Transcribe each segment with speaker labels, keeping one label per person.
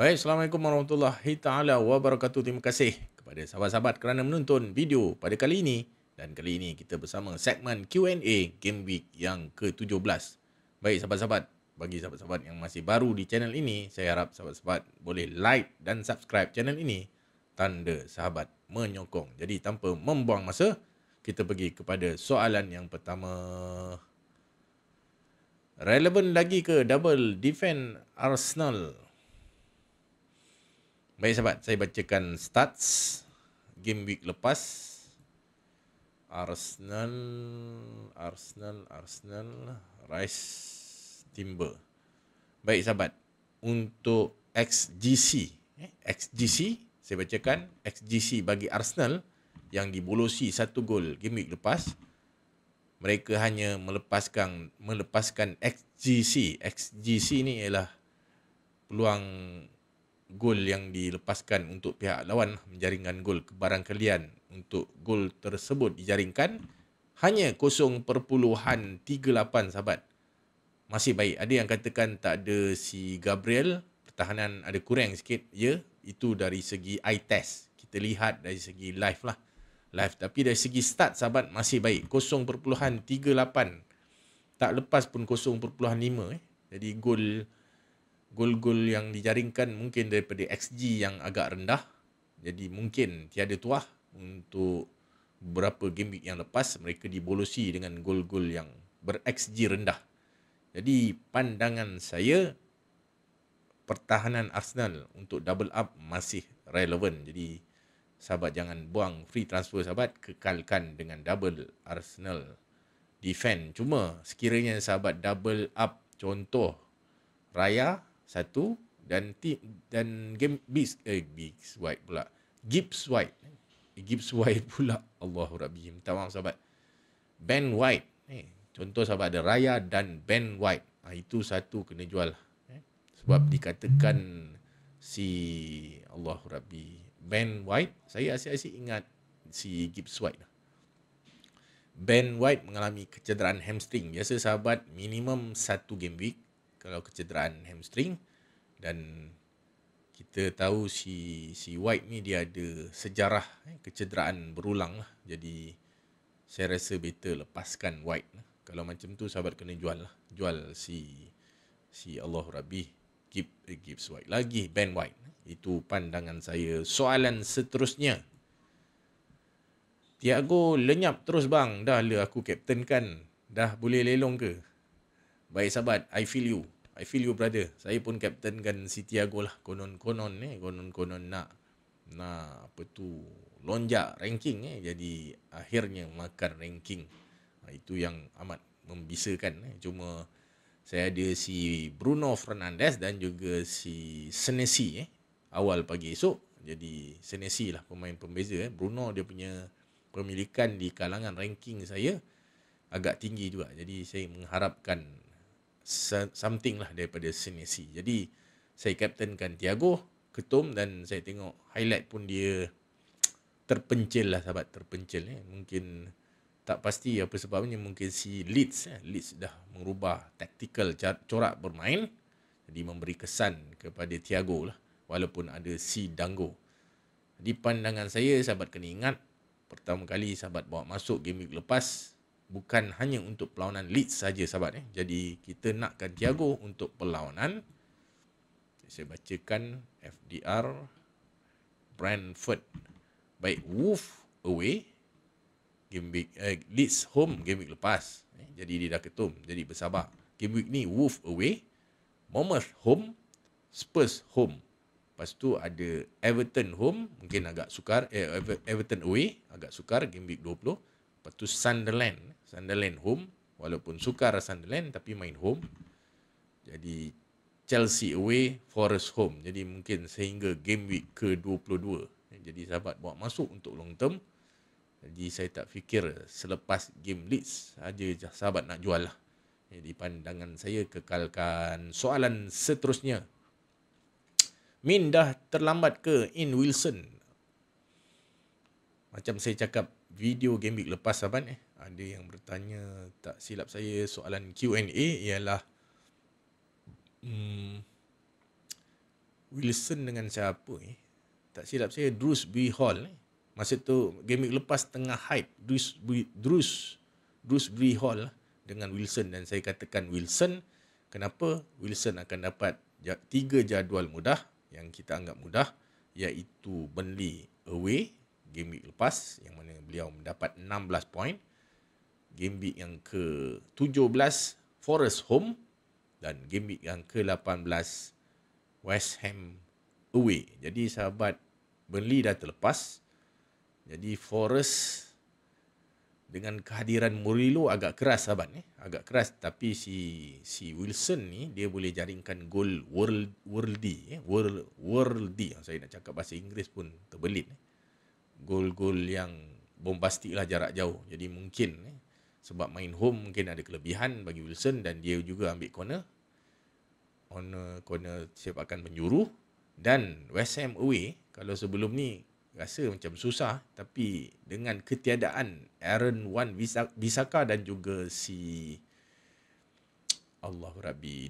Speaker 1: Baik, Assalamualaikum warahmatullahi taala wabarakatuh. Terima kasih kepada sahabat-sahabat kerana menonton video pada kali ini. Dan kali ini kita bersama segmen Q&A Game Week yang ke-17. Baik sahabat-sahabat, bagi sahabat-sahabat yang masih baru di channel ini, saya harap sahabat-sahabat boleh like dan subscribe channel ini. Tanda sahabat menyokong. Jadi tanpa membuang masa, kita pergi kepada soalan yang pertama. Relevan lagi ke double defend Arsenal? Baik sahabat, saya bacakan stats game week lepas. Arsenal, Rice, Timber. Baik sahabat, untuk XGC, saya bacakan XGC bagi Arsenal yang dibolosi 1 gol game week lepas. Mereka hanya melepaskan XGC. XGC ni ialah peluang gol yang dilepaskan untuk pihak lawan menjaringkan gol kebarangkalian untuk gol tersebut dijaringkan hanya 0.38 sahabat. Masih baik. Ada yang katakan tak ada si Gabriel, pertahanan ada kurang sikit. Ya, itu dari segi eye test. Kita lihat dari segi live lah. Tapi dari segi start sahabat masih baik. 0.38. Tak lepas pun 0.5. Jadi gol-gol yang dijaringkan mungkin daripada XG yang agak rendah. Jadi mungkin tiada tuah untuk beberapa game week yang lepas mereka dibolosi dengan gol-gol yang ber-XG rendah. Jadi pandangan saya pertahanan Arsenal untuk double up masih relevan. Jadi sahabat jangan buang free transfer sahabat, kekalkan dengan double Arsenal defend. Cuma sekiranya sahabat double up contoh Raya 1 dan Gibbs White pula. Allahu Rabbi. Minta maaf sahabat. Ben White. Contoh sahabat ada Raya dan Ben White. Itu satu kena jual. Sebab dikatakan si Allahu Rabbi Ben White, saya asyik-asyik ingat si Gibbs White. Ben White mengalami kecederaan hamstring. Biasa sahabat minimum 1 game week kalau kecederaan hamstring, dan kita tahu si White ni dia ada sejarah kecederaan berulang lah. Jadi saya rasa better lepaskan White. Kalau macam tu sahabat kena jual lah. Jual si Allah Rabbi Gibbs White lagi Ben White. Itu pandangan saya. Soalan seterusnya. Thiago lenyap terus bang. Dah lah aku captain kan. Dah boleh lelong ke? Baik sahabat, I feel you brother. Saya pun captain kan si Thiago lah. Konon nak apa tu, lonjak ranking jadi akhirnya makan ranking. Itu yang amat membisakan. Cuma saya ada si Bruno Fernandes dan juga si Senesi awal pagi esok. Jadi Senesi lah pemain pembeza. Bruno dia punya pemilikan di kalangan ranking saya agak tinggi juga. Jadi saya mengharapkan something lah daripada Senesi. Jadi saya captainkan Thiago ketum, dan saya tengok highlight pun dia terpencil lah sahabat. Terpencil mungkin tak pasti apa sebabnya. Mungkin si Leeds dah mengubah tactical corak bermain, jadi memberi kesan kepada Thiago lah, walaupun ada si Dango. Di pandangan saya sahabat kena ingat, pertama kali sahabat bawa masuk game week lepas bukan hanya untuk perlawanan Leeds saja sahabat. Jadi kita nakkan Thiago untuk perlawanan, saya bacakan FDR Brentford. Baik, Wolves away game week, Leeds home game week lepas. Jadi dia dah ketum. Jadi bersabar. Game week ni Wolves away, Bournemouth home, Spurs home. Lepas tu ada Everton home, mungkin agak sukar. Everton away agak sukar game week 20. Lepas tu Sunderland home, walaupun sukar Sunderland tapi main home. Jadi Chelsea away, Forest home. Jadi mungkin sehingga game week ke-22. Jadi sahabat bawa masuk untuk long term. Jadi saya tak fikir selepas game Leeds saja sahabat nak jual lah. Jadi pandangan saya kekalkan. Soalan seterusnya. Min dah terlambat ke in Wilson? Macam saya cakap video game week lepas sahabat, ada yang bertanya, tak silap saya soalan Q&A ialah Wilson dengan siapa tak silap saya Drewsbury Hall masa tu game week lepas tengah hype Drewsbury Hall dengan Wilson, dan saya katakan Wilson, kenapa Wilson akan dapat 3 jadual mudah yang kita anggap mudah, iaitu Burnley away game week lepas yang mana beliau mendapat 16 poin, game week yang ke-17 Forest home, dan game week yang ke-18 West Ham away. Jadi sahabat, Burnley dah terlepas. Jadi Forest dengan kehadiran Murillo agak keras sahabat agak keras, tapi si Wilson ni dia boleh jaringkan gol worldy. Saya nak cakap bahasa Inggeris pun terbelit. Gol-gol yang bombastik lah jarak jauh. Jadi mungkin sebab main home mungkin ada kelebihan bagi Wilson, dan dia juga ambil corner sepakan penjuru. Dan West Ham away, kalau sebelum ni rasa macam susah, tapi dengan ketiadaan Aaron Wan-Bissaka dan juga si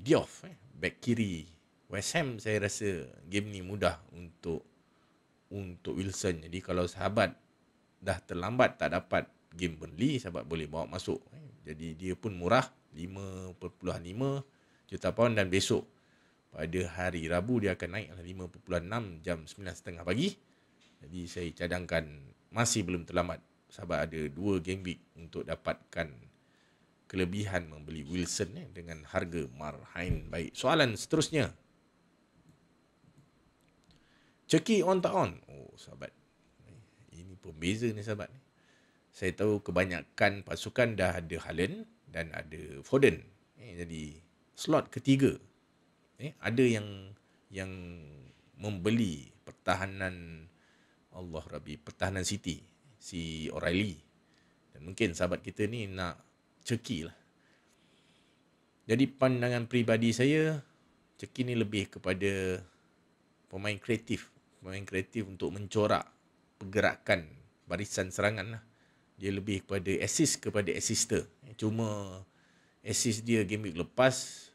Speaker 1: Diouf back kiri West Ham, saya rasa game ni mudah untuk Wilson. Jadi kalau sahabat dah terlambat tak dapat game Burnley, sahabat boleh bawa masuk. Jadi dia pun murah, 5.5 juta pound, dan besok pada hari Rabu dia akan naik 5.6 jam 9.30 pagi. Jadi saya cadangkan masih belum terlambat. Sahabat ada 2 game week untuk dapatkan kelebihan membeli Wilson dengan harga marhain. Baik, soalan seterusnya. Ceki on tak on? Oh sahabat, ini pembeza ni sahabat. Saya tahu kebanyakan pasukan dah ada Haaland dan ada Foden. Jadi slot ketiga ada yang membeli pertahanan pertahanan City, si O'Reilly. Dan mungkin sahabat kita ni nak Ceki lah. Jadi pandangan peribadi saya, Ceki ni lebih kepada pemain kreatif untuk mencorak pergerakan barisan serangan lah. Dia lebih kepada assist kepada assister. Cuma assist dia game week lepas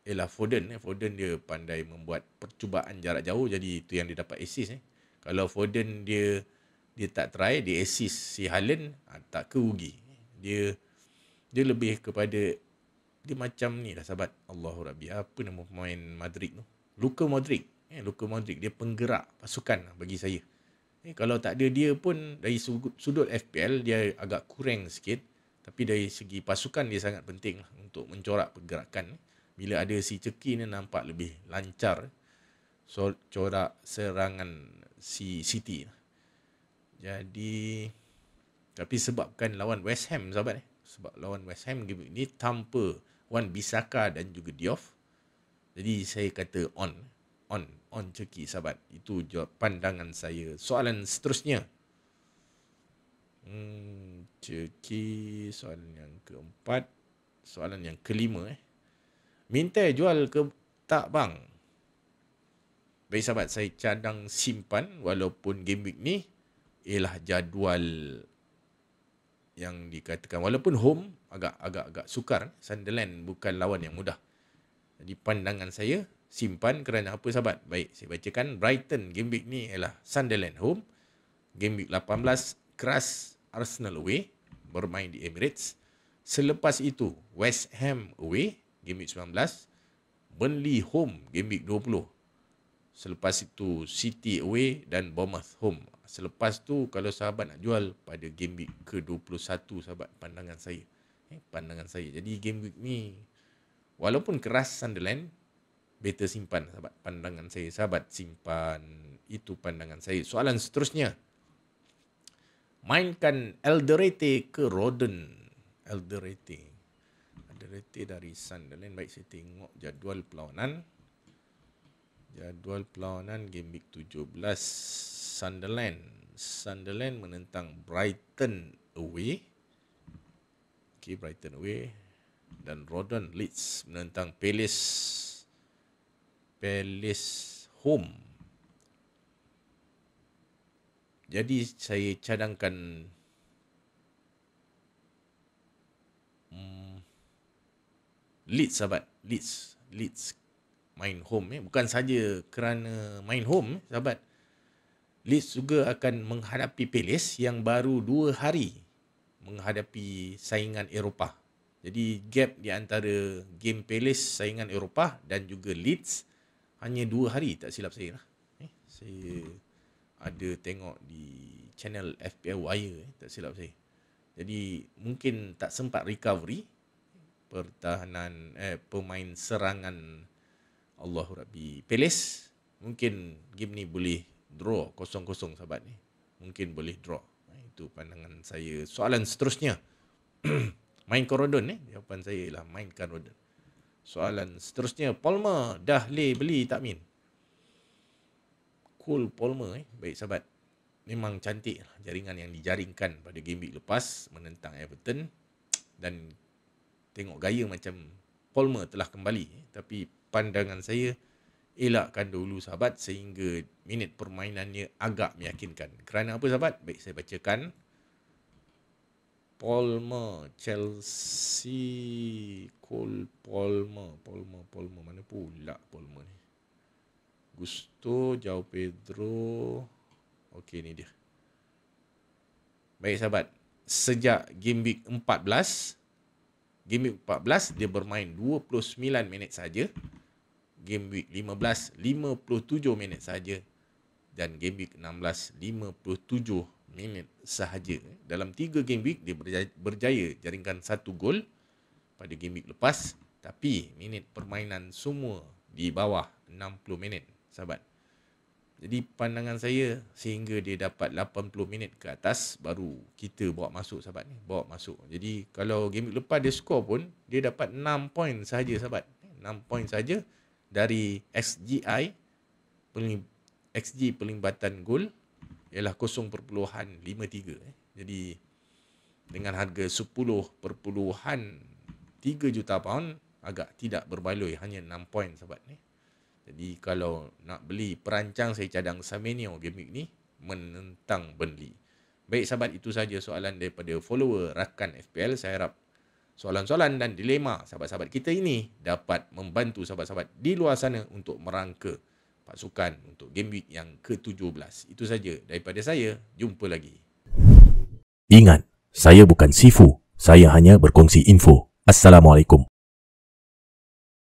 Speaker 1: ialah Foden. Foden dia pandai membuat percubaan jarak jauh, jadi itu yang dia dapat assist. Kalau Foden dia tak try, dia assist si Haaland, tak kerugi. Dia lebih kepada, dia macam ni lah sahabat. Allahu Rabbi, apa nama pemain Madrid tu? Luka Modric, dia penggerak pasukan bagi saya. Kalau tak ada dia pun, dari sudut FPL dia agak kurang sikit, tapi dari segi pasukan dia sangat penting lah untuk mencorak pergerakan. Bila ada si Ceki ni nampak lebih lancar corak serangan si City. Jadi tapi sebabkan lawan West Ham sahabat, sebab lawan West Ham game ni tanpa Wan-Bissaka dan juga Diouf, jadi saya kata on Ceki sahabat. Itu jawab pandangan saya. Soalan seterusnya. Ceki, soalan yang keempat. Soalan yang kelima. Minta jual ke tak bang? Baik sahabat, saya cadang simpan walaupun game week ni ialah jadual yang dikatakan, walaupun home agak sukar. Sunderland bukan lawan yang mudah. Jadi pandangan saya simpan kerana apa sahabat? Baik, saya bacakan. Brighton game week ni ialah Sunderland home. Game week 18 keras Arsenal away, bermain di Emirates. Selepas itu West Ham away game week 19, Burnley home game week 20. Selepas itu City away dan Bournemouth home. Selepas tu kalau sahabat nak jual pada game week ke-21 sahabat, pandangan saya. Jadi game week ni walaupun keras Sunderland, better simpan sahabat. Pandangan saya sahabat, simpan. Itu pandangan saya. Soalan seterusnya. Mainkan Alderete ke Rodon? Alderete dari Sunderland. Baik, saya tengok jadual perlawanan game week 17. Sunderland menentang Brighton away. Brighton away. Dan Rodon Leeds menentang Palace home. Jadi saya cadangkan Leeds sahabat. Leeds main home. Bukan saja kerana main home, sahabat. Leeds juga akan menghadapi Palace yang baru 2 hari menghadapi saingan Eropah. Jadi gap di antara game Palace saingan Eropah dan juga Leeds hanya 2 hari, tak silap saya lah. Saya ada tengok di channel FPL Wire, tak silap saya. Jadi mungkin tak sempat recovery pertahanan pemain serangan Allahu Rabbi Palace. Mungkin game ni boleh draw 0-0 sahabat ni. Mungkin boleh draw. Itu pandangan saya. Soalan seterusnya. Mainkan Rodon jawapan saya ialah mainkan Rodon. Soalan seterusnya, Palmer dah beli tak Min? Cole Palmer baik sahabat. Memang cantik jaringan yang dijaringkan pada game week lepas menentang Everton, dan tengok gaya macam Palmer telah kembali, tapi pandangan saya elakkan dulu sahabat sehingga minit permainannya agak meyakinkan. Kerana apa sahabat? Baik, saya bacakan. Palmer, Chelsea, Cole Palmer, mana pula Palmer ni? Gusto, João Pedro. Okey, ni dia. Baik sahabat, sejak game week 14 dia bermain 29 minit saja. Game week 15 57 minit saja, dan game week 16 57 minit sahaja. Dalam 3 game week dia berjaya jaringkan 1 gol pada game week lepas, tapi minit permainan semua di bawah 60 minit sahabat. Jadi pandangan saya sehingga dia dapat 80 minit ke atas baru kita bawa masuk sahabat ni, bawa masuk. Jadi kalau game week lepas dia skor pun dia dapat 6 poin sahaja sahabat. 6 poin saja dari XGI, XG pelibatan gol ialah 0.53. Jadi dengan harga 10.3 juta pound agak tidak berbaloi, hanya 6 poin sahabat ni. Jadi kalau nak beli perancang, saya cadang Semenyo game week ni menentang Burnley. Baik sahabat, itu saja soalan daripada follower rakan FPL. Saya harap soalan-soalan dan dilema sahabat-sahabat kita ini dapat membantu sahabat-sahabat di luar sana untuk merangka pasukan untuk game week yang ke-17. Itu saja daripada saya. Jumpa lagi.
Speaker 2: Ingat, saya bukan Sifu. Saya hanya berkongsi info. Assalamualaikum.